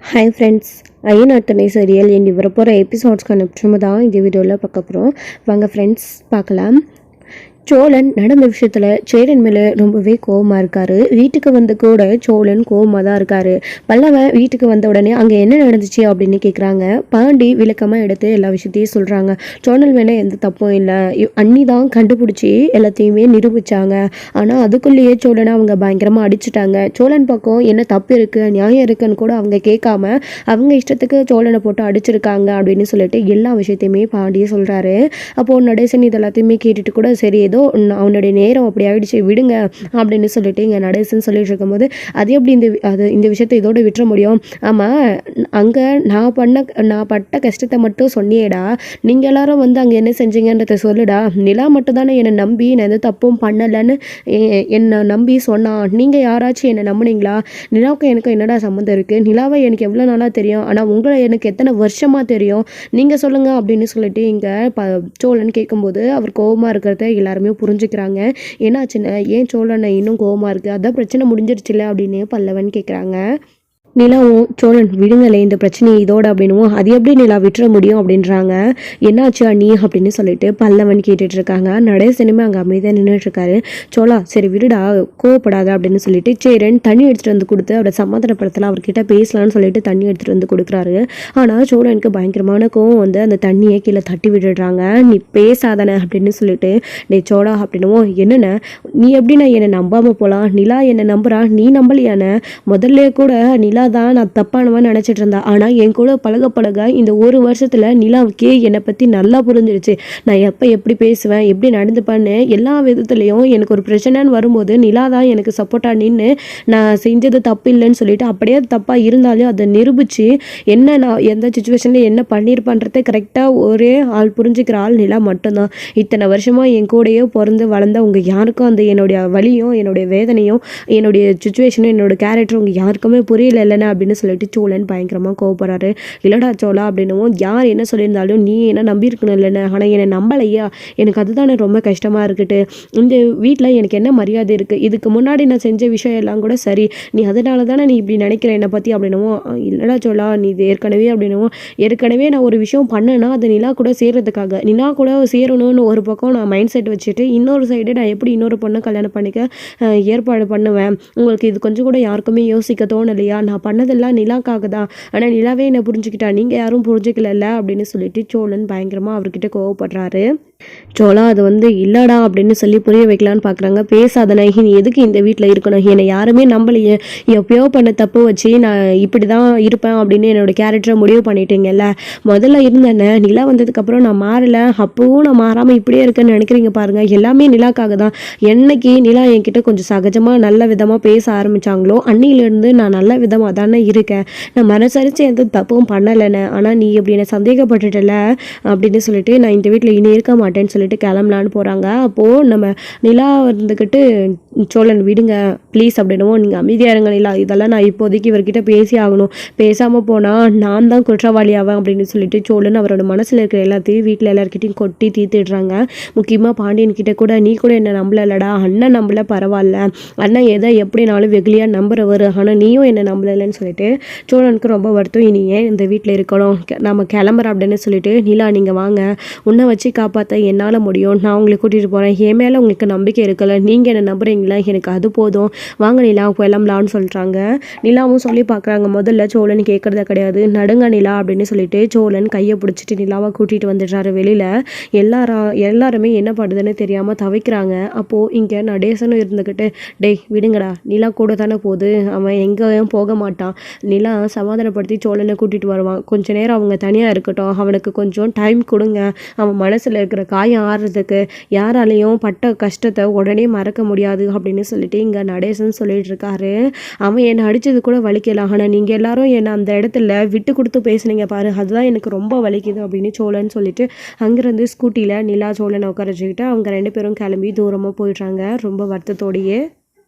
Hi friends, ஐயன் அத்தனை serial இனி வரப்போகிற எபிசோட்ஸ்க்கான நிச்சயமாக தான் இந்த வீடியோவில் பார்க்க போகிறோம். வாங்க ஃப்ரெண்ட்ஸ் பார்க்கலாம். சோழன் நடந்த விஷயத்தில் சேரன் மேலே ரொம்பவே கோவமாக இருக்காரு. வீட்டுக்கு வந்து கூட சோழன் கோவமாக தான் இருக்காரு. பல்லவன் வீட்டுக்கு வந்த உடனே அங்கே என்ன நடந்துச்சு அப்படின்னு கேட்குறாங்க. பாண்டி விளக்கமாக எடுத்து எல்லா விஷயத்தையும் சொல்கிறாங்க. சோழன் மேலே எந்த தப்பும் இல்லை, அண்ணி தான் கண்டுபிடிச்சி எல்லாத்தையுமே நிரூபித்தாங்க. ஆனால் அதுக்குள்ளேயே சோழனை அவங்க பயங்கரமாக அடிச்சுட்டாங்க. சோழன் பக்கம் என்ன தப்பு இருக்குது, நியாயம் இருக்குன்னு கூட அவங்க கேட்காம அவங்க இஷ்டத்துக்கு சோழனை போட்டு அடிச்சிருக்காங்க அப்படின்னு சொல்லிட்டு எல்லா விஷயத்தையுமே பாண்டியே சொல்கிறாரு. அப்போது நடேசன் இது எல்லாத்தையுமே கேட்டுட்டு கூட சரி ஏதோ அவனுடைய நேரம் அப்படி ஆயிடுச்சு விடுங்க அப்படின்னு சொல்லிட்டு இங்கே நடேசன் சொல்லிட்டு இருக்கும்போது அது எப்படி இந்த விஷயத்தை இதோட விட்டுற முடியும்? ஆமாம், அங்கே நான் பட்ட கஷ்டத்தை மட்டும் சொன்னியேடா, நீங்கள் எல்லாரும் வந்து அங்கே என்ன செஞ்சீங்கன்றத சொல்லுடா. நிலா மட்டும் தானே என்னை நம்பி நான் எந்த தப்பும் பண்ணலைன்னு என்னை நம்பி சொன்னான். நீங்கள் யாராச்சும் என்னை நம்புனீங்களா? நிலாவுக்கு எனக்கு என்னடா சம்மந்தம் இருக்குது? நிலாவை எனக்கு எவ்வளோ நாளாக தெரியும், ஆனால் உங்களை எனக்கு எத்தனை வருஷமாக தெரியும், நீங்கள் சொல்லுங்கள் அப்படின்னு சொல்லிட்டு இங்கே சோழன் கேட்கும்போது அவர் கோபமாக இருக்கிறத எல்லாருமே புரிஞ்சுக்கிறாங்க. என்னாச்சுன்னு ஏன் சோழனை இன்னும் கோவமா இருக்கு, அதான் பிரச்சனை முடிஞ்சிருச்சுல அப்படின்னு பல்லவன் கேட்குறாங்க. நிலாவும் சோழன் விடுங்களே இந்த பிரச்சனையை இதோட அப்படின்னும் அது எப்படி நிலா விட்டுற முடியும் அப்படின்றாங்க. என்னாச்சு அண்ணி அப்படின்னு சொல்லிட்டு பல்லவன் கேட்டுட்டு இருக்காங்க. நடேசனுமே அங்கே அமைதியாக நின்றுட்டு இருக்காரு. சோழா சரி விடுடா, கோவப்படாத அப்படின்னு சொல்லிட்டு சேரன் தண்ணி எடுத்துகிட்டு வந்து கொடுத்து அவரை சமாதானப்படுத்தலாம், அவர்கிட்ட பேசலான்னு சொல்லிட்டு தண்ணி எடுத்துகிட்டு வந்து கொடுக்குறாரு. ஆனால் சோழனுக்கு பயங்கரமான கோவம் வந்து அந்த தண்ணியை கீழே தட்டி விட்டுடுறாங்க. நீ பேசாதானே அப்படின்னு சொல்லிட்டு டே சோழா அப்படின்னுவோம். என்னென்ன நீ எப்படி நான் என்னை நம்பாமல் போகலாம், நிலா என்னை நம்புறா, நீ நம்பலையான? முதல்ல கூட நிலா தான் நான் தப்பானவன் நினச்சிட்டு இருந்தா, ஆனால் என் கூட பழக இந்த ஒரு வருஷத்தில் நிலாவுக்கே என்னை பற்றி நல்லா புரிஞ்சிடுச்சு. நான் எப்போ எப்படி பேசுவேன், எப்படி நடந்துப்பேன்னு எல்லா விதத்துலேயும் எனக்கு ஒரு பிரச்சனைன்னு வரும்போது நிலா தான் எனக்கு சப்போர்ட்டாக நின்று நான் செஞ்சது தப்பு இல்லைன்னு சொல்லிட்டு அப்படியே தப்பாக இருந்தாலும் அதை நிரூபித்து என்ன நான் எந்த சுச்சுவேஷனில் என்ன பண்ணியிருப்பேன்றதை கரெக்டாக ஒரே ஆள் புரிஞ்சுக்கிற ஆள் நிலா மட்டும்தான். இத்தனை வருஷமாக என் கூடயே பிறந்து வளர்ந்த உங்கள் யாருக்கும் அந்த என்னுடைய வலியும் என்னுடைய வேதனையும் என்னுடைய சுச்சுவேஷனும் என்னோட கேரக்டரும் உங்கள் யாருக்குமே புரியல இல்லைன்னா அப்படின்னு சொல்லிட்டு சோழன் பயங்கரமாக கோவப்படுறாரு. இல்லடா சோழா அப்படின்னும் யார் என்ன சொல்லியிருந்தாலும் நீ என்ன நம்பியிருக்கணும் இல்லைன்னு, ஆனால் என்னை நம்பலையா, எனக்கு அதுதானே ரொம்ப கஷ்டமாக இருக்குட்டு. இந்த வீட்டில் எனக்கு என்ன மரியாதை இருக்குது, இதுக்கு முன்னாடி நான் செஞ்ச விஷயம் எல்லாம் கூட சரி, நீ அதனால தானே நீ இப்படி நினைக்கிற என்னை பற்றி அப்படின்னும். இல்லடா சோழா நீ இது ஏற்கனவே நான் ஒரு விஷயம் பண்ணேன்னா அது நிலா கூட சேர்றதுக்காக, நிலா கூட சேரணும்னு ஒரு பக்கம் நான் மைண்ட் செட் வச்சுட்டு இன்னொரு சைடு நான் எப்படி இன்னொரு பொண்ணை கல்யாணம் பண்ணிக்க ஏற்பாடு பண்ணுவேன். உங்களுக்கு இது கொஞ்சம் கூட யாருக்குமே யோசிக்க தோணலையா? நான் பண்ணதெல்லாம் நிலாக்காக தான், ஆனால் நிலாவே என்னை புரிஞ்சுக்கிட்டா, நீங்கள் யாரும் புரிஞ்சுக்கல அப்படின்னு சொல்லிட்டு சோழன் பயங்கரமாக அவர்கிட்ட கோவப்படுறாரு. சோழா அது வந்து இல்லடா அப்படின்னு சொல்லி புரிய வைக்கலான்னு பார்க்குறாங்க. பேசாதனா, நீ எதுக்கு இந்த வீட்டில் இருக்கணும், என்னை யாருமே நம்பலையே, எப்பயோ பண்ண தப்பு வச்சு நான் இப்படி தான் இருப்பேன் அப்படின்னு என்னோட கேரக்டரை முடிவு பண்ணிட்டீங்கல்ல. முதல்ல இருந்தேன்னு நிலா வந்ததுக்கப்புறம் நான் மாறலை, அப்பவும் நான் மாறாமல் இப்படியே இருக்கேன்னு நினைக்கிறீங்க பாருங்கள். எல்லாமே நிலாக்காக தான். என்னைக்கு நிலா என்கிட்ட கொஞ்சம் சகஜமாக நல்ல விதமாக பேச ஆரம்பித்தாங்களோ அன்னியிலேருந்து நான் நல்ல விதமாக தானே இருக்கேன். நான் மனசரிச்சு எந்த தப்பும் பண்ணலைன்னு, ஆனால் நீ எப்படி என்னை சந்தேகப்பட்டுட்டல அப்படின்னு சொல்லிட்டு நான் இந்த வீட்டில் இனி இருக்க மாட்டேன்னு சொல்லிட்டு கிளம்பலான்னு போகிறாங்க. அப்போது நம்ம நிலா இருந்துக்கிட்டு சோழன் விடுங்க ப்ளீஸ் அப்படின்னுவோம். நீங்கள் அமைதியாக இருங்க நிலா, இதெல்லாம் நான் இப்போதைக்கு இவர்கிட்ட பேசி ஆகணும், பேசாமல் போனால் நான் தான் குற்றவாளி ஆவேன் அப்படின்னு சொல்லிட்டு சோழன் அவரோட மனசில் இருக்கிற எல்லாத்தையும் வீட்டில் எல்லாருக்கிட்டையும் கொட்டி தீர்த்துடுறாங்க. முக்கியமாக பாண்டியன் கிட்ட கூட நீ கூட என்னை நம்பலடா, அண்ணன் நம்பல பரவாயில்ல, அண்ணன் எதை எப்படினாலும் வெகுலியாக நம்புறவர், ஆனால் நீயும் என்னை நம்பலைன்னு சொல்லிட்டு சோழனுக்கு ரொம்ப வருத்தம். இனி ஏன் இந்த வீட்டில் இருக்கணும், நம்ம கிளம்புறோம் அப்படின்னு சொல்லிட்டு நிலா நீங்கள் வாங்க, உன்னை வச்சு காப்பாற்ற என்னால் முடியும், நான் உங்களை கூட்டிகிட்டு போகிறேன், என் மேலே உங்களுக்கு நம்பிக்கை இருக்கல, நீங்கள் என்ன நம்புறீங்களா, எனக்கு அது போதும், வாங்க நிலா கிளம்பலான்னு சொல்கிறாங்க. நிலாவும் சொல்லி பார்க்குறாங்க. முதல்ல சோழன் கேட்குறத கிடையாது, நடுங்க நிலா அப்படின்னு சொல்லிட்டு சோழன் கையை பிடிச்சிட்டு நிலாவை கூட்டிகிட்டு வந்துடுறாரு வெளியில். எல்லாருமே என்ன பண்ணுறதுன்னு தெரியாமல் தவிக்கிறாங்க. அப்போது இங்கே நடேசனும் இருந்துக்கிட்டு டேய் விடுங்கடா, நிலா கூட தானே போகுது, அவன் எங்கேயும் போக மாட்டான், நிலா சமாதானப்படுத்தி சோழனை கூட்டிகிட்டு வருவான், கொஞ்ச நேரம் அவங்க தனியாக இருக்கட்டும், அவனுக்கு கொஞ்சம் டைம் கொடுங்க, அவன் மனசில் இருக்கிற காயம் ஆறுறதுக்கு, யாராலையும் பட்ட கஷ்டத்தை உடனே மறக்க முடியாது அப்படின்னு சொல்லிட்டு இங்கே நடேசன் சொல்லிட்டு இருக்காரு. அவன் என்னை அடித்தது கூட வலிக்கலாம், ஆனால் நீங்கள் எல்லாரும் என்னை அந்த இடத்துல விட்டு கொடுத்து பேசுனீங்க பாரு, அதுதான் எனக்கு ரொம்ப வலிக்குது அப்படின்னு சோழன் சொல்லிட்டு அங்கேருந்து ஸ்கூட்டியில் நிலா சோழனை உட்கார வச்சுக்கிட்டு அவங்க 2 பேரும் கிளம்பி தூரமாக போயிடுறாங்க ரொம்ப வருத்தத்தோடையே.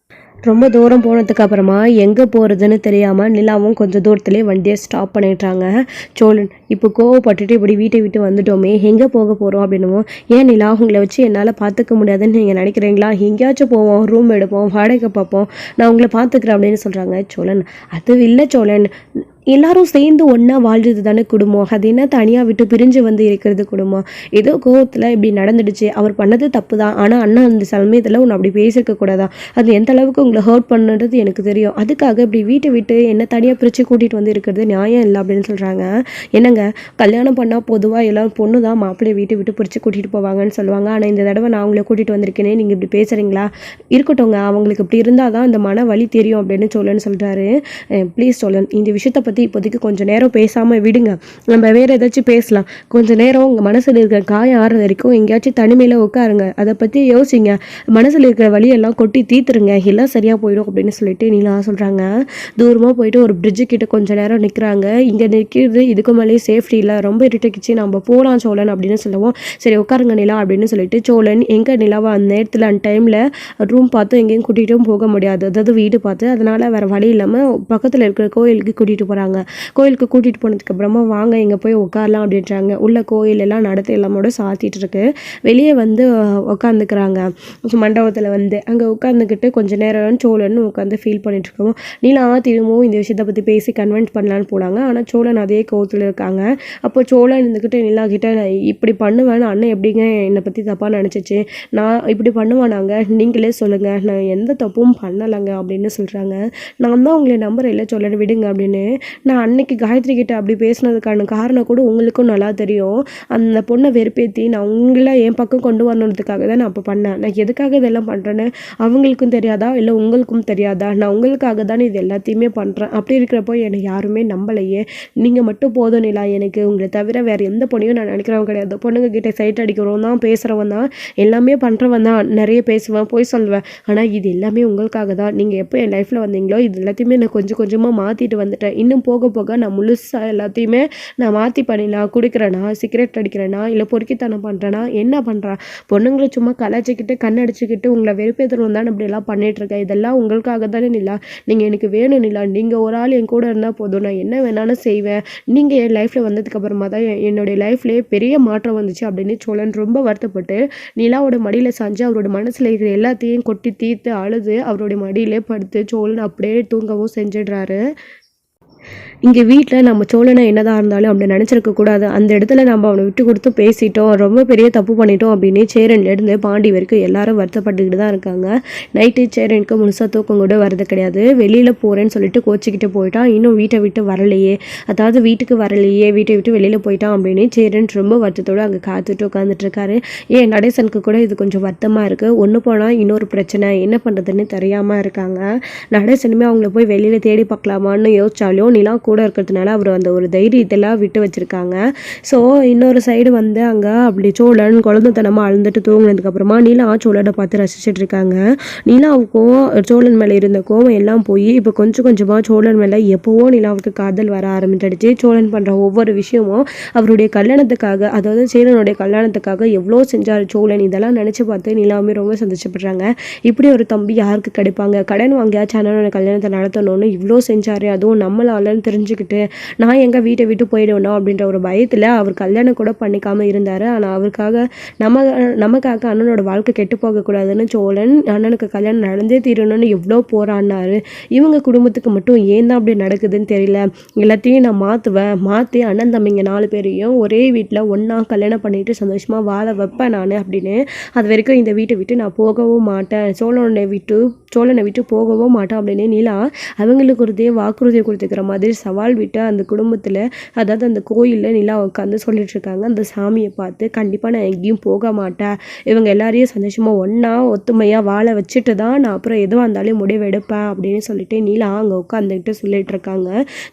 ரொம்ப தூரம் போனதுக்கு அப்புறமா எங்கே போகிறதுன்னு தெரியாமல் நிலாவும் கொஞ்சம் தூரத்துலேயே வண்டியை ஸ்டாப் பண்ணிடுறாங்க. சோழன் இப்போ கோவப்பட்டுட்டு இப்படி வீட்டை விட்டு வந்துட்டோமே, எங்கே போக போகிறோம் அப்படின்னுவோம். ஏன் நிலா உங்களை வச்சு என்னால் பார்த்துக்க முடியாதுன்னு நீங்கள் நினைக்கிறீங்களா, எங்கேயாச்சும் போவோம், ரூம் எடுப்போம், வாடகை பார்ப்போம், நான் உங்களை பார்த்துக்கிறேன் அப்படின்னு சொல்கிறாங்க. சோழன் அது இல்லை சோழன், எல்லாரும் சேர்ந்து ஒன்றா வாழ்றது தானே குடும்பம். அது என்ன தனியாக விட்டு பிரிஞ்சு வந்து இருக்கிறது குடும்பம். ஏதோ கோவத்தில் இப்படி நடந்துடுச்சு, அவர் பண்ணது தப்பு தான். ஆனால் அண்ணா அந்த சமயத்தில் உன்னை அப்படி பேசிக்க கூடாதா, அது எந்த அளவுக்கு உங்களை ஹர்ட் பண்ணுறது எனக்கு தெரியும். அதுக்காக இப்படி வீட்டை விட்டு என்ன தனியாக பிரித்து கூட்டிகிட்டு வந்து இருக்கிறது நியாயம் இல்லை அப்படின்னு சொல்கிறாங்க. என்னங்க, கல்யாணம் பண்ணால் பொதுவாக எல்லாம் பொண்ணு தான் மாப்பிள்ளையை வீட்டை விட்டு பிரித்து கூட்டிகிட்டு போவாங்கன்னு சொல்லுவாங்க. ஆனால் இந்த தடவை நான் அவங்கள கூட்டிகிட்டு வந்திருக்கேனே, நீங்கள் இப்படி பேசுகிறீங்களா? இருக்கட்டும்ங்க, அவங்களுக்கு இப்படி இருந்தால் தான் அந்த மன வலி தெரியும் அப்படின்னு சொல்லன்னு சொல்கிறாரு. ப்ளீஸ் சொல்லன், இந்த விஷயத்தை பற்றி இப்போதைக்கு கொஞ்சம் நேரம் பேசாமல் விடுங்க, நம்ம வேறு ஏதாச்சும் பேசலாம். கொஞ்சம் நேரம் உங்கள் மனசில் இருக்கிற காயம் ஆறுற வரைக்கும் எங்கேயாச்சும் தனிமையில் உட்காருங்க, அதை பற்றி யோசிங்க, மனசில் இருக்கிற வலியெல்லாம் கொட்டி தீத்துருங்க, எல்லாம் சரியாக போயிடும் அப்படின்னு சொல்லிட்டு நீலா சொல்கிறாங்க. தூரமாக போயிட்டு ஒரு பிரிட்ஜு கிட்ட கொஞ்சம் நேரம் நிற்கிறாங்க. இங்கே நிற்கிறது இதுக்கு மேலேயே சேஃப்டி இல்லை, ரொம்ப இருட்டுக்குச்சு, நம்ம போகலாம் சோழன் அப்படின்னு சொல்லுவோம். சரி உட்காருங்க நிலா அப்படின்னு சொல்லிட்டு சோழன் எங்கே நிலாவை அந்த நேரத்தில் அந்த டைமில் ரூம் பார்த்து எங்கேயும் கூட்டிகிட்டும் போக முடியாது, அதாவது வீடு பார்த்து, அதனால் வேறு வழி இல்லாமல் பக்கத்தில் இருக்கிற கோயிலுக்கு கூட்டிகிட்டு போகிறாங்க. கோயிலுக்கு கூட்டிகிட்டு போனதுக்கப்புறமா வாங்க இங்கே போய் உட்காரலாம் அப்படின்றாங்க. உள்ள கோயில் எல்லாம் நடத்த எல்லாமோட சாத்திட்டு இருக்கு. வெளியே வந்து உட்காந்துக்கிறாங்க மண்டபத்தில் வந்து. அங்கே உட்காந்துக்கிட்டு கொஞ்சம் நேரம் சோழன் உட்காந்து ஃபீல் பண்ணிட்டு இருக்கோம். நீலா திரும்பவும் இந்த விஷயத்தை பற்றி பேசி கன்வின்ஸ் பண்ணலான்னு போனாங்க. ஆனால் சோழன் அதே கோவத்தில் இருக்காங்க. அப்போ சோழன் இருந்துக்கிட்டு நிலா கிட்ட இப்படி பண்ணுவேன்னு அண்ணன் எப்படிங்க என்னை பற்றி தப்பாக நினச்சிச்சு, நான் இப்படி பண்ணுவானாங்க, நீங்களே சொல்லுங்கள், நான் எந்த தப்பும் பண்ணலைங்க அப்படின்னு சொல்கிறாங்க. நான் தான் உங்களை நம்பர் இல்லை சோழன், விடுங்க அப்படின்னு. நான் அன்னைக்கு காயத்ரி கிட்ட அப்படி பேசினதுக்கான காரணம் கூட உங்களுக்கும் நல்லா தெரியும். அந்த பொண்ணை வெறுப்பேற்றி நான் உங்களை என் பக்கம் கொண்டு வரணுன்றதுக்காக தான் நான் அப்போ பண்ணேன். நான் எதுக்காக இதெல்லாம் பண்ணுறேன்னு அவங்களுக்கும் தெரியாதா, இல்லை உங்களுக்கும் தெரியாதா? நான் உங்களுக்காக தானே இது எல்லாத்தையுமே பண்ணுறேன். அப்படி இருக்கிறப்போ என்னை யாருமே நம்பலையே, நீங்கள் மட்டும் போதும் நிலா, எனக்கு உங்களை தவிர வேறு எந்த பொண்ணையும் நான் நினைக்கிறவன் கிடையாது. பொண்ணுங்க கிட்டே சைட் அடிக்கிறவன் தான், பேசுகிறவன் தான், எல்லாமே பண்ணுறவன் தான், நிறைய பேசுவேன், போய் சொல்லுவேன். ஆனால் இது எல்லாமே உங்களுக்காக தான். நீங்கள் எப்போ என் லைஃப்பில் வந்தீங்களோ இது எல்லாத்தையுமே நான் கொஞ்சம் கொஞ்சமாக மாற்றிட்டு வந்துட்டேன். இன்னும் போக போக நான் முழுசாக எல்லாத்தையுமே நான் மாற்றி பண்ணிடலாம். குடிக்கிறேனா, சிகரெட் அடிக்கிறேனா, இல்லை பொறுக்கித்தனம் பண்ணுறேனா, என்ன பண்ணுறேன்? பொண்ணுங்களை சும்மா கலாச்சிக்கிட்டு கண்ணடிச்சிக்கிட்டு உங்களை வெறுப்பேற்றணும் தான் இப்படியெல்லாம் பண்ணிகிட்ருக்கேன். இதெல்லாம் உங்களுக்காக தானே நிலா, நீங்கள் எனக்கு வேணும் நிலா, நீங்கள் ஒரு ஆள் என் கூட இருந்தால் போதும், நான் என்ன வேணாலும் செய்வேன். நீங்கள் என் லைஃப்பில் வந்ததுக்கப்புறமா தான் என்னுடைய லைஃப்லேயே பெரிய மாற்றம் வந்துச்சு அப்படின்னு சோழன் ரொம்ப வருத்தப்பட்டு நிலாவோட மடியில் சாஞ்சு அவரோட மனசில் இருக்கிற எல்லாத்தையும் கொட்டி தீர்த்து அழுது அவருடைய மடியிலே படுத்து சோழன் அப்படியே தூங்கவும் செஞ்சிடுறாரு. இங்கே வீட்டில் நம்ம சோழனை என்னதான் இருந்தாலும் அப்படி நினச்சிருக்க கூடாது. அந்த இடத்துல நம்ம அவனை விட்டு கொடுத்து பேசிட்டோம், ரொம்ப பெரிய தப்பு பண்ணிட்டோம் அப்படின்னு சேரன்லேருந்து பாண்டி வரைக்கும் எல்லாரும் வருத்தப்பட்டுக்கிட்டு தான் இருக்காங்க. நைட்டு சேரனுக்கு முழுசாக தூக்கம் கூட வரது கிடையாது. வெளியில் போகிறேன்னு சொல்லிட்டு கோச்சிக்கிட்டு போயிட்டான். இன்னும் வீட்டை விட்டு வரலையே, அதாவது வீட்டுக்கு வரலையே, வீட்டை விட்டு வெளியில் போயிட்டான் அப்படின்னு சேரன் ரொம்ப வருத்தத்தோடு அங்கே காத்துட்டு உட்காந்துட்டு இருக்காரு. ஏன் நடேசனுக்கு கூட இது கொஞ்சம் வருத்தமாக இருக்குது. ஒன்று போனால் இன்னொரு பிரச்சனை, என்ன பண்ணுறதுன்னு தெரியாமல் இருக்காங்க. நடேசனுமே அவங்கள போய் வெளியில் தேடி பார்க்கலாமான்னு யோசிச்சாலும் நிலா கூட இருக்கிறதுனால அவர் அந்த ஒரு தைரியத்தெல்லாம் விட்டு வச்சுருக்காங்க. ஸோ இன்னொரு சைடு வந்து அங்கே அப்படி சோழன் குழந்தைத்தனமாக அழுந்துட்டு தூங்கினதுக்கப்புறமா நீலா சோழனை பார்த்து ரசிச்சுட்டு இருக்காங்க. நீலாவுக்கும் சோழன் மேலே இருந்த கோவம் எல்லாம் போய் இப்போ கொஞ்சம் கொஞ்சமாக சோழன் மேலே எப்போவோ நிலாவுக்கு காதல் வர ஆரம்பிச்சிடுச்சு. சோழன் பண்ணுற ஒவ்வொரு விஷயமும் அவருடைய கல்யாணத்துக்காக, அதாவது சேரனுடைய கல்யாணத்துக்காக எவ்வளோ செஞ்சார் சோழன், இதெல்லாம் நினச்சி பார்த்து நிலாவுமே ரொம்ப சந்தோஷப்படுறாங்க. இப்படி ஒரு தம்பி யாருக்கு கிடைப்பாங்க, கடன் வாங்கியாச்சும் அண்ணனோட கல்யாணத்தை நடத்தணும்னு இவ்வளோ செஞ்சார், அதுவும் நம்மளாலன்னு தெரிஞ்சுக்கிட்டு நான் எங்கள் வீட்டை விட்டு போயிடுவேணும் அப்படின்ற ஒரு பயத்தில் அவர் கல்யாணம் கூட பண்ணிக்காமல் இருந்தார். ஆனால் அவருக்காக நமக்காக அண்ணனோட வாழ்க்கை கெட்டு போகக்கூடாதுன்னு சோழன் அண்ணனுக்கு கல்யாணம் நடந்தே தீரணும்னு எவ்வளோ போராடினாரு. இவங்க குடும்பத்துக்கு மட்டும் ஏன் தான் அப்படி நடக்குதுன்னு தெரியல. எல்லாத்தையும் நான் மாற்றி அண்ணன் தம்பிங்க 4 பேரையும் ஒரே வீட்டில் ஒன்றா கல்யாணம் பண்ணிட்டு சந்தோஷமாக வாழ வைப்பேன் நான் அப்படின்னு. அது வரைக்கும் இந்த வீட்டை விட்டு நான் போகவும் மாட்டேன், சோழனை விட்டு போகவும் மாட்டேன் அப்படின்னு நீலா அவங்களுக்கு ஒரு வாக்குறுதியை கொடுத்துக்கிற மாதிரி சவால் விட்டு அந்த குடும்பத்தில், அதாவது அந்த கோயிலில் நிலா உட்காந்து சொல்லிட்டு இருக்காங்க. அந்த சாமியை பார்த்து கண்டிப்பாக நான் எங்கேயும் போக மாட்டேன், இவங்க எல்லாரையும் சந்தோஷமாக ஒன்றா ஒத்துமையாக வாழ வச்சுட்டு தான் நான் அப்புறம் எதுவாக இருந்தாலும் முடிவெடுப்பேன் அப்படின்னு சொல்லிட்டு நிலா அங்கே உட்காந்துக்கிட்டு சொல்லிட்டு இருக்காங்க.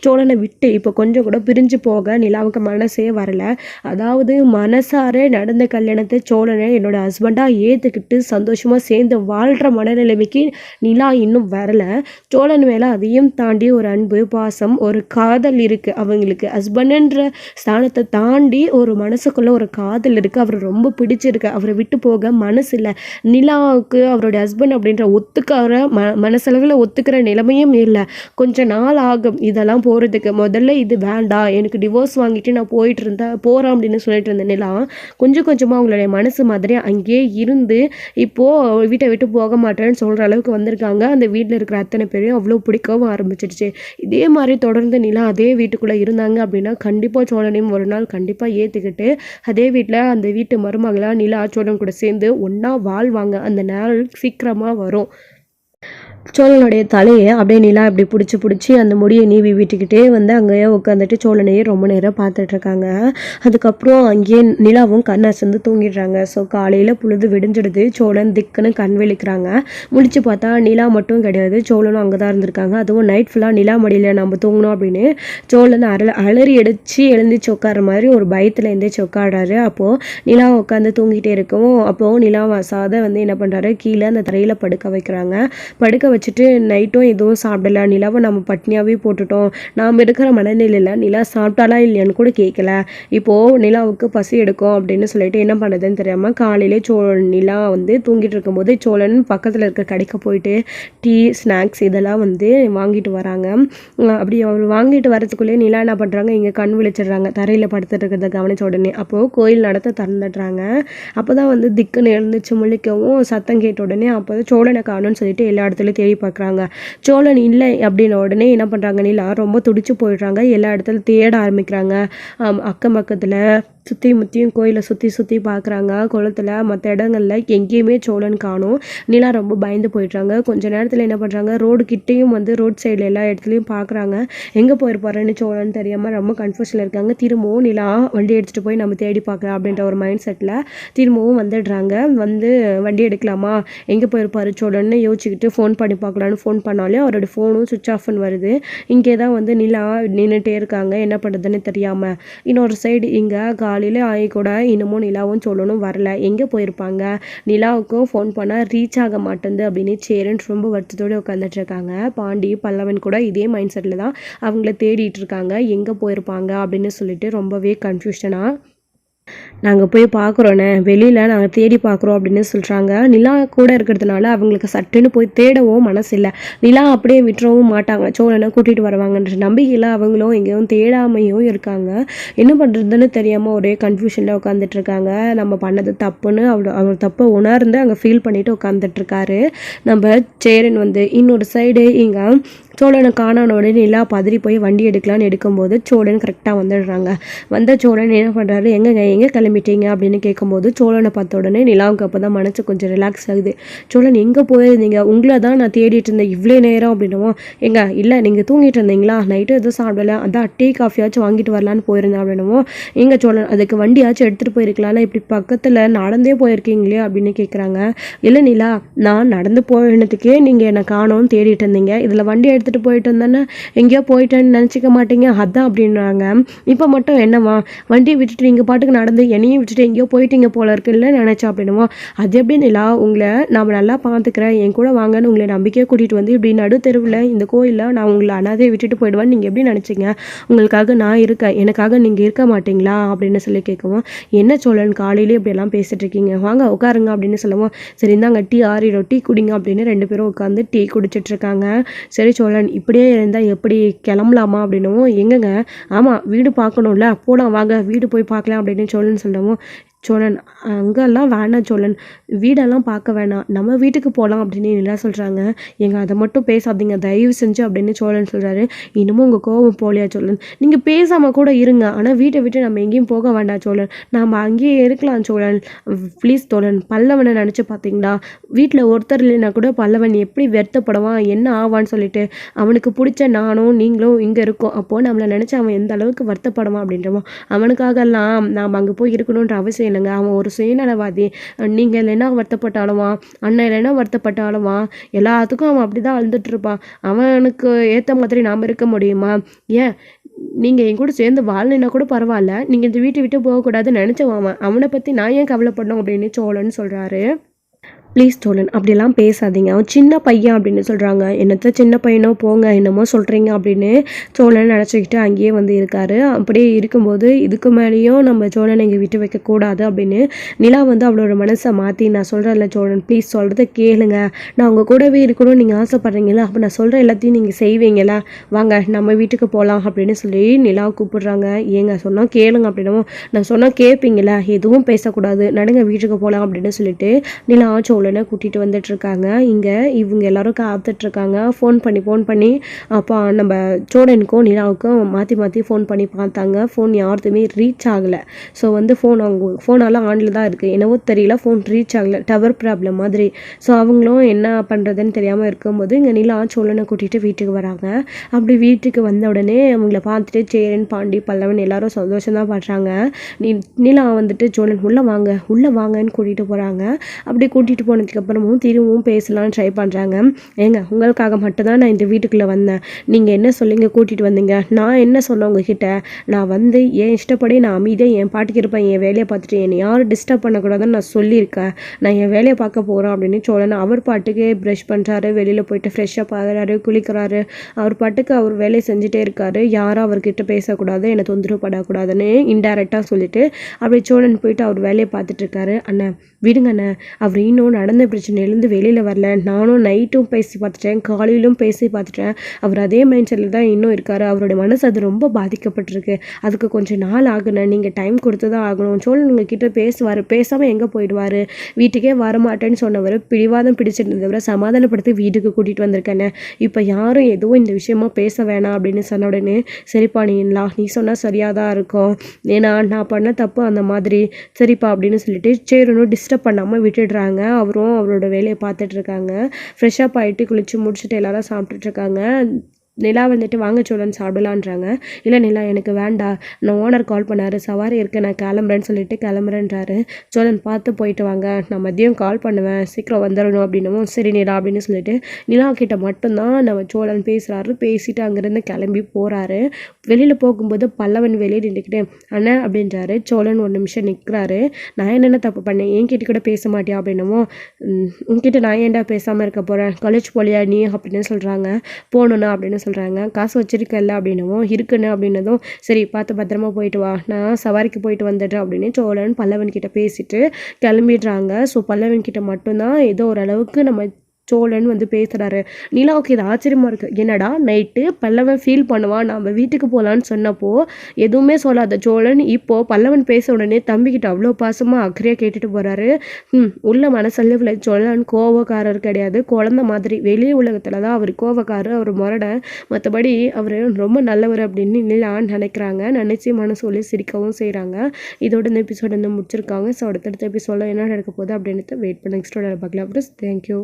சோழனை விட்டு இப்போ கொஞ்சம் கூட பிரிஞ்சு போக நிலாவுக்கு மனசே வரல. அதாவது மனசார நடந்த கல்யாணத்தை சோழனை என்னோட ஹஸ்பண்டாக ஏற்றுக்கிட்டு சந்தோஷமாக சேர்ந்து வாழ்கிற மனநிலைமைக்கு நிலா இன்னும் வரல. சோழன் மேலே அதையும் தாண்டி ஒரு அன்பு, பாசம், ஒரு காதல் இருக்குது அவங்களுக்கு. ஹஸ்பண்டுன்ற ஸ்தானத்தை தாண்டி ஒரு மனசுக்குள்ளே ஒரு காதல் இருக்குது, அவர் ரொம்ப பிடிச்சிருக்கு, அவரை விட்டு போக மனசு இல்லை. நிலாவுக்கு அவருடைய ஹஸ்பண்ட் அப்படின்ற ஒத்துக்கிற மனசளவில் ஒத்துக்கிற நிலைமையும் இல்லை. கொஞ்சம் நாள் ஆகும் இதெல்லாம் போகிறதுக்கு. முதல்ல இது வேண்டாம், எனக்கு டிவோர்ஸ் வாங்கிட்டு நான் போகிறேன் அப்படின்னு சொல்லிட்டு இருந்த நிலா கொஞ்சம் கொஞ்சமாக அவங்களுடைய மனசு மாதிரி அங்கேயே இருந்து இப்போது வீட்டை விட்டு போக மாட்டேன்னு சொல்கிற அளவுக்கு வந்திருக்காங்க. அந்த வீட்டில் இருக்கிற அத்தனை பேரையும் அவ்வளோ பிடிக்கவும் ஆரம்பிச்சிடுச்சு. இதே மாதிரி தொடர்ந்து தொடர்ந்து நிலா அதே வீட்டுக்குள்ளே இருந்தாங்க அப்படின்னா கண்டிப்பாக சோழனையும் ஒரு நாள் கண்டிப்பாக ஏற்றுக்கிட்டு அதே வீட்டில் அந்த வீட்டு மருமகளாக நிலா சோழன் கூட சேர்ந்து ஒன்றா வாழ்வாங்க. அந்த நாள் சீக்கிரமாக வரும். சோழனுடைய தலையை அப்படியே நிலா இப்படி பிடிச்சி அந்த முடியை நீவி விட்டுக்கிட்டே வந்து அங்கேயே உட்காந்துட்டு சோழனையே ரொம்ப நேரம் பார்த்துட்ருக்காங்க. அதுக்கப்புறம் அங்கேயே நிலாவும் கண் அசந்து தூங்கிடுறாங்க. ஸோ காலையில் பொழுது விடிஞ்சிடுது. சோழன் திக்குன்னு கண் விழிக்கிறாங்க. முழிச்சு பார்த்தா நிலா மட்டும் கிடையாது, சோழனும் அங்கே தான் இருந்திருக்காங்க. அதுவும் நைட் ஃபுல்லாக நிலா மடியில் நம்ம தூங்கணும் அப்படின்னு சோழன் அலறி அடித்து எழுந்திரிச்சு உட்கார மாதிரி ஒரு பயத்தில் எழுந்திரிச்சு உட்காடுறாரு. அப்போது நிலா உட்காந்து தூங்கிட்டே இருக்கவும் அப்போது நிலா வசாத வந்து என்ன பண்ணுறாரு, கீழே அந்த தரையில் படுக்க வைக்கிறாங்க. படுக்க வச்சுட்டு நைட்டும் எதுவும் சாப்பிடல, நிலாவை நம்ம பட்னியாகவே போட்டுட்டோம், நாம் இருக்கிற மனநிலையில் நிலா சாப்பிட்டாலா இல்லையான்னு கூட கேட்கல, இப்போது நிலாவுக்கு பசி எடுக்கும் அப்படின்னு சொல்லிட்டு என்ன பண்ணுறதுன்னு தெரியாமல் காலையிலே நிலா வந்து தூங்கிட்டு இருக்கும்போது சோழன் பக்கத்தில் இருக்க கடைக்கு போயிட்டு டீ ஸ்நாக்ஸ் இதெல்லாம் வந்து வாங்கிட்டு வராங்க. அப்படி அவர் வாங்கிட்டு வரதுக்குள்ளேயே நிலா என்ன பண்ணுறாங்க, இங்கே கண் விழிச்சிடுறாங்க. தரையில் படுத்துட்டு இருக்கிறத கவனிச்ச உடனே அப்போது கோயில் நடத்த திறந்துடுறாங்க. அப்போ தான் வந்து திக்குன்னு எழுந்துச்சு முழிக்கவும் சத்தம் கேட்ட உடனே அப்போ தான் சோழனை காணும்னு சொல்லிட்டு எல்லா இடத்துலையும் தேடி பார்க்குறாங்க. சோழன் இல்லை அப்படின்ன உடனே என்ன பண்ணுறாங்க, நிலா ரொம்ப துடிச்சு போயிடுறாங்க. எல்லா இடத்துலையும் தேட ஆரம்பிக்கிறாங்க. அக்கம் பக்கத்தில் சுற்றி முற்றியும் கோயிலை சுற்றி பார்க்குறாங்க. குளத்தில் மற்ற இடங்களில் எங்கேயுமே சோழன் காணும். நிலா ரொம்ப பயந்து போயிடுறாங்க. கொஞ்ச நேரத்தில் என்ன பண்ணுறாங்க, ரோடு கிட்டேயும் வந்து ரோட் சைடில் எல்லா இடத்துலையும் பார்க்குறாங்க. எங்கே போயிருப்பாருன்னு சோழன் தெரியாமல் ரொம்ப கன்ஃபியூஷனில் இருக்காங்க. திரும்பவும் நிலா வண்டி எடுத்துகிட்டு போய் நம்ம தேடி பார்க்கலாம் அப்படின்ற ஒரு மைண்ட் செட்டில் திரும்பவும் வந்துடுறாங்க. வந்து வண்டி எடுக்கலாமா, எங்கே போயிருப்பாரு சோழன்னு யோசிச்சுக்கிட்டு ஃபோன் பண்ணி பார்க்கலான்னு ஃபோன் பண்ணாலே அவரோட ஃபோனும் சுவிட்ச் ஆஃப்னு வருது. இங்கே தான் வந்து நிலா நின்றுட்டே இருக்காங்க, என்ன பண்ணுறதுன்னு தெரியாமல். இன்னொரு சைடு இங்கே காலையில் ஆகி கூட இன்னமும் நிலாவும் சோழனும் வரல, எங்கே போயிருப்பாங்க, நிலாவுக்கும் ஃபோன் பண்ணால் ரீச் ஆக மாட்டேங்குது அப்படின்னு சேரன் ரொம்ப வருத்தத்தோடு உட்காந்துட்டு இருக்காங்க. பாண்டி பல்லவன் கூட இதே மைண்ட் செட்டில் தான் அவங்கள தேடிட்டு இருக்காங்க, எங்கே போயிருப்பாங்க அப்படின்னு சொல்லிட்டு ரொம்பவே கன்ஃபியூஷனாக. நாங்கள் போய் பார்க்குறோண்ணே, வெளியில் நாங்கள் தேடி பார்க்குறோம் அப்படின்னு சொல்கிறாங்க. நிலா கூட இருக்கிறதுனால அவங்களுக்கு சட்டுன்னு போய் தேடவும் மனசு இல்லை. நிலா அப்படியே விட்டுறவும் மாட்டாங்க, சோழனை கூட்டிகிட்டு வருவாங்கன்ற நம்பிக்கையில் அவங்களும் எங்கேயும் தேடாமையும் இருக்காங்க. என்ன பண்ணுறதுன்னு தெரியாமல் ஒரே கன்ஃபியூஷனில் உட்காந்துட்டு இருக்காங்க. நம்ம பண்ணது தப்புன்னு அவர் தப்பை உணர்ந்து அங்கே ஃபீல் பண்ணிவிட்டு உட்காந்துட்ருக்காரு நம்ம சேரன். வந்து இன்னொரு சைடு இங்கே சோழனை காணான உடனே நிலா பதறி போய் வண்டி எடுக்கலான்னு எடுக்கும்போது சோழன் கரெக்டாக வந்துடுறாங்க. வந்த சோழன் என்ன பண்ணுறாரு, எங்கே கிளம்பிட்டீங்க அப்படின்னு கேட்கும்போது சோழனை பார்த்த உடனே நிலாவுக்கு அப்போ தான் மனசு கொஞ்சம் ரிலாக்ஸ் ஆகுது. சோழன் எங்கே போயிருந்தீங்க, உங்களை தான் நான் தேடிட்டு இருந்தேன் இவ்வளோ நேரம் அப்படின்னவும், இல்லை நீங்கள் தூங்கிட்டு இருந்தீங்களா, நைட்டு எதுவும் சாப்பிடல, அதான் டீ காஃபியாச்சும் வாங்கிட்டு வரலான்னு போயிருந்தேன் அப்படின்னவும், எங்கள் சோழன் அதுக்கு வண்டியாச்சும் எடுத்துகிட்டு போயிருக்கலாம்ல, இப்படி பக்கத்தில் நடந்தே போயிருக்கீங்களே அப்படின்னு கேட்குறாங்க. இல்லை நிலா, நான் நடந்து போயினதுக்கே நீங்கள் என்னை காணோன்னு தேடிட்டு இருந்தீங்க, இதில் வண்டி எடுத்துகிட்டு போயிட்டு இருந்தேன்னா எங்கேயோ போயிட்டேன்னு நினச்சிக்க மாட்டீங்க அதான் அப்படின்றாங்க. இப்போ மட்டும் என்னவா, வண்டியை விட்டுட்டு நீங்கள் பாட்டுக்கு நடந்து என்னையும் விட்டுட்டு எங்கேயோ போயிட்டீங்க போல இருக்குல்ல நினச்சா அப்படின்னுவா. அது எப்படின்னு இல்லை, உங்களை நான் நல்லா பார்த்துக்கிறேன், என் கூட வாங்கன்னு உங்களை நம்பிக்கையாக கூட்டிகிட்டு வந்து இப்படி நடு தெருவில் இந்த கோயிலில் நான் உங்களை அனாதையை விட்டுட்டு போயிடுவேன் நீங்கள் எப்படி நினச்சிங்க, உங்களுக்காக நான் இருக்கேன், எனக்காக நீங்கள் இருக்க மாட்டீங்களா அப்படின்னு சொல்லி கேட்கவும், என்ன சோழன் காலையிலே இப்படியெல்லாம் பேசிகிட்டு இருக்கீங்க, வாங்க உட்காருங்க அப்படின்னு சொல்லுவோம். சரி இந்தாங்க டீ ஆறிடும், டீ குடிங்க அப்படின்னு ரெண்டு பேரும் உட்காந்து டீ குடிச்சிட்ருக்காங்க. சரி சோழன் இப்படியே இருந்தால் எப்படி, கிளம்பலாமா அப்படின்னும், எங்கங்க, ஆமாம் வீடு பார்க்கணும்ல, போலாம் வாங்க வீடு போய் பார்க்கலாம் அப்படின்னு சோழன் சொல்லவும், சோழன் அங்கெல்லாம் வேணாம் சோழன், வீடெல்லாம் பார்க்க வேணாம், நம்ம வீட்டுக்கு போகலாம் அப்படின்னு நிலா சொல்கிறாங்க. அதை மட்டும் பேசாதீங்க தயவு செஞ்சு அப்படின்னு சோழன் சொல்கிறாரு. இன்னமும் உங்கள் கோபம் போலியா சோழன், நீங்கள் பேசாமல் கூட இருங்க, ஆனால் வீட்டை விட்டு நம்ம எங்கேயும் போக வேண்டாம் சோழன், நாம் அங்கேயே இருக்கலாம் சோழன், ப்ளீஸ் சோழன். பல்லவனை நினச்சி பார்த்தீங்களா, வீட்டில் ஒருத்தர் இல்லைன்னா கூட பல்லவன் எப்படி வருத்தப்படுவான், என்ன ஆவான்னு சொல்லிட்டு, அவனுக்கு பிடிச்ச நானும் நீங்களும் இங்கே இருக்கோம், அப்போது நம்மளை நினச்சி அவன் எந்த அளவுக்கு வருத்தப்படுவான் அப்படின்றவோம், அவனுக்காகலாம் நாம் அங்கே போய் இருக்கணுன்ற அவசியம் இல்லைங்க, அவன் ஒரு சுயநலவாதி, நீங்கள் இல்லைன்னா வருத்தப்பட்டாலுமா, அண்ணன் இல்லைன்னா வருத்தப்பட்டாலுமா, எல்லாத்துக்கும் அவன் அப்படி தான் அழுதுட்டு இருப்பான், அவனுக்கு ஏற்ற மாதிரி நாம் இருக்க முடியுமா, ஏன் நீங்கள் என் கூட சேர்ந்து வாழலைன்னா கூட பரவாயில்ல, நீங்கள் இந்த வீட்டை விட்டு போகக்கூடாதுன்னு நினச்சவான், அவனை பற்றி நான் ஏன் கவலைப்படணும் அப்படின்னு சோழன் சொல்கிறாரு. ப்ளீஸ் சோழன் அப்படிலாம் பேசாதீங்க, அவன் சின்ன பையன் அப்படின்னு சொல்கிறாங்க. என்னத்த சின்ன பையனோ போங்க, என்னமோ சொல்கிறீங்க அப்படின்னு சோழன் நினச்சிக்கிட்டு அங்கேயே வந்து இருக்காரு. அப்படியே இருக்கும்போது இதுக்கு மேலேயும் நம்ம சோழனை இங்கே விட்டு வைக்கக்கூடாது அப்படின்னு நிலா வந்து அவளோட மனசை மாற்றி, நான் சொல்கிறேன்ல சோழன் ப்ளீஸ் சொல்கிறத கேளுங்க, நான் உங்கள் கூடவே இருக்கணும்னு நீங்கள் ஆசைப்பட்றீங்களா, அப்போ நான் சொல்கிற எல்லாத்தையும் நீங்கள் செய்வீங்களா, வாங்க நம்ம வீட்டுக்கு போகலாம் அப்படின்னு சொல்லி நிலாவை கூப்பிடுறாங்க. ஏங்க சொன்னால் கேளுங்க அப்படின்னவும், நான் சொன்னால் கேட்பீங்களா, எதுவும் பேசக்கூடாது, நடுங்க வீட்டுக்கு போகலாம் அப்படின்னு சொல்லிட்டு நிலா சோழன் சோழனை கூட்டிகிட்டு வந்துட்டுருக்காங்க. இங்கே இவங்க எல்லாரும் காத்துட்ருக்காங்க. ஃபோன் பண்ணி அப்போ நம்ம சோழனுக்கும் நிலாவுக்கும் மாற்றி ஃபோன் பண்ணி பார்த்தாங்க. ஃபோன் யார்துமே ரீச் ஆகலை. ஸோ வந்து அவங்க ஃபோனெல்லாம் ஆனில் தான் இருக்குது. என்னவோ தெரியல, ஃபோன் ரீச் ஆகலை, டவர் ப்ராப்ளம் மாதிரி. ஸோ அவங்களும் என்ன பண்ணுறதுன்னு தெரியாமல் இருக்கும்போது இங்கே நிலா சோழனை கூட்டிகிட்டு வீட்டுக்கு வராங்க. அப்படி வீட்டுக்கு வந்த உடனே அவங்கள பார்த்துட்டு சேரன், பாண்டி, பல்லவன் எல்லாரும் சந்தோஷம் தான் படுறாங்க. நிலா வந்துட்டு சோழன் உள்ளே வாங்கன்னு கூட்டிகிட்டு போகிறாங்க. அப்படி கூட்டிகிட்டு போனதுக்கப்புறமும் திரும்பவும் பேசலான்னு ட்ரை பண்ணுறாங்க. ஏங்க, உங்களுக்காக மட்டும்தான் நான் இந்த வீட்டுக்குள்ளே வந்தேன். நீங்கள் என்ன சொல்லிங்க கூட்டிகிட்டு வந்தீங்க? நான் என்ன சொன்னேன் உங்ககிட்ட? நான் வந்து என் இஷ்டப்படி நான் அமைதியாக என் பாட்டுக்கு இருப்பேன், என் வேலையை பார்த்துட்டு என்னை யாரும் டிஸ்டர்ப் பண்ணக்கூடாதுன்னு நான் சொல்லியிருக்கேன். நான் என் வேலையை பார்க்க போகிறேன் அப்படின்னு சோழன் அவர் பாட்டுக்கு ப்ரஷ் பண்ணுறாரு, வெளியில் போயிட்டு ஃப்ரெஷ்ஷப் ஆகிறாரு, குளிக்கிறாரு. அவர் பாட்டுக்கு அவர் வேலையை செஞ்சுட்டே இருக்காரு. யாரும் அவர்கிட்ட பேசக்கூடாது, என்னை தொந்தரவு படக்கூடாதுன்னு இன்டைரக்டாக சொல்லிட்டு அப்படி சோழன் போயிட்டு அவர் வேலையை பார்த்துட்டு இருக்காரு. அண்ணன் விடுங்க அண்ணன், அவர் இன்னும் நடந்த பிரச்சனையிலேருந்து வெளியில் வரல. நானும் நைட்டும் பேசி பார்த்துட்டேன், காலையிலும் பேசி பார்த்துட்டேன். அவர் அதே மைண்ட் செட்டில் தான் இன்னும் இருக்கார். அவருடைய மனசு அது ரொம்ப பாதிக்கப்பட்டிருக்கு. அதுக்கு கொஞ்சம் நாள் ஆகுண்ணே, நீங்கள் டைம் கொடுத்து தான் ஆகணும். சோழன் உங்ககிட்ட பேசுவார், பேசாமல் எங்கே போயிடுவார்? வீட்டுக்கே வரமாட்டேன்னு சொன்னவர் பிடிவாதம் பிடிச்சிருந்தவரை சமாதானப்படுத்தி வீட்டுக்கு கூட்டிகிட்டு வந்திருக்கேண்ணே. இப்போ யாரும் எதுவும் இந்த விஷயமா பேச வேணாம் அப்படின்னு சொன்ன உடனே, சரிப்பா நீ சொன்னால் சரியாக தான் இருக்கும், ஏன்னா நான் பண்ண தப்பு அந்த மாதிரி, சரிப்பா அப்படின்னு சொல்லிட்டு சேரனும் டிஸ்டர்ப் பண்ணாமல் விட்டுடுறாங்க. அவரும் அவரோட வேலையை பார்த்துட்டு இருக்காங்க. ஃப்ரெஷ்ஷப் ஆகிட்டு குளிச்சு முடிச்சுட்டு எல்லாரும் சாப்பிட்டுட்டு இருக்காங்க. நிலா வந்துட்டு வாங்க சோழன் சாப்பிடலான்றாங்க. இல்லை நிலா எனக்கு வேண்டாம், நான் ஓனர் கால் பண்ணார், சவாரி இருக்கு, நான் கிளம்புறேன்னு சொல்லிட்டு கிளம்புறேன்றாரு. சோழன் பார்த்து போயிட்டு வாங்க, நான் மதியம் கால் பண்ணுவேன், சீக்கிரம் வந்துடணும் அப்படின்னவும் சரி நிலா அப்படின்னு சொல்லிட்டு நிலா கிட்ட மட்டும்தான் நம்ம சோழன் பேசுகிறாரு. பேசிட்டு அங்கேருந்து கிளம்பி போகிறாரு. வெளியில் போகும்போது பல்லவன் வெளியே நின்றுக்கிட்டு அண்ணன் அப்படின்றாரு. சோழன் ஒரு நிமிஷம் நிற்கிறாரு. நான் என்னென்ன தப்பு பண்ணேன், என்கிட்ட கூட பேச மாட்டியா அப்படின்னவும், உன்கிட்ட நான் ஏன்டா பேசாமல் இருக்க போகிறேன், காலேஜ் போலியா நீ அப்படின்னு சொல்கிறாங்க. போகணுண்ணா அப்படின்னு சொல்கிறாங்க. காசு வச்சிருக்கல அப்படின்னவும் இருக்குன்னு அப்படின்னதும் சரி பார்த்து பத்திரமா போயிட்டு வா, நான் சவாரிக்கு போயிட்டு வந்துடுறேன் அப்படின்னு சோழன் பல்லவன் கிட்ட பேசிட்டு கிளம்பிடுறாங்க. ஸோ பல்லவன் கிட்ட மட்டும்தான் ஏதோ ஓரளவுக்கு நம்ம சோழன் வந்து பேசுகிறாரு. நிலாவுக்கு இது ஆச்சரியமாக இருக்குது. என்னடா நைட்டு பல்லவன் ஃபீல் பண்ணுவான் நம்ம வீட்டுக்கு போகலான்னு சொன்னப்போ எதுவுமே சொல்லாத சோழன் இப்போது பல்லவன் பேச உடனே தம்பிக்கிட்ட அவ்வளோ பாசமாக அக்கறையாக கேட்டுட்டு போகிறாரு. உள்ள மனசளவில் சோழன் கோவக்காரர் கிடையாது, குழந்த மாதிரி. வெளி உலகத்தில் தான் அவர் கோவக்காரர், அவர் முரட, மற்றபடி அவர் ரொம்ப நல்லவர் அப்படின்னு நிலான்னு நினைக்கிறாங்க. நினச்சி மனசு சிரிக்கவும் செய்கிறாங்க. இதோட இந்த எபிசோட் வந்து முடிச்சிருக்காங்க. ஸோ அடுத்தடுத்த எபிசோடில் என்ன நடக்க போகுது அப்படின்னு வெயிட் பண்ண நெக்ஸ்டோட பார்க்கலாம். அப்புறம் தேங்க்யூ.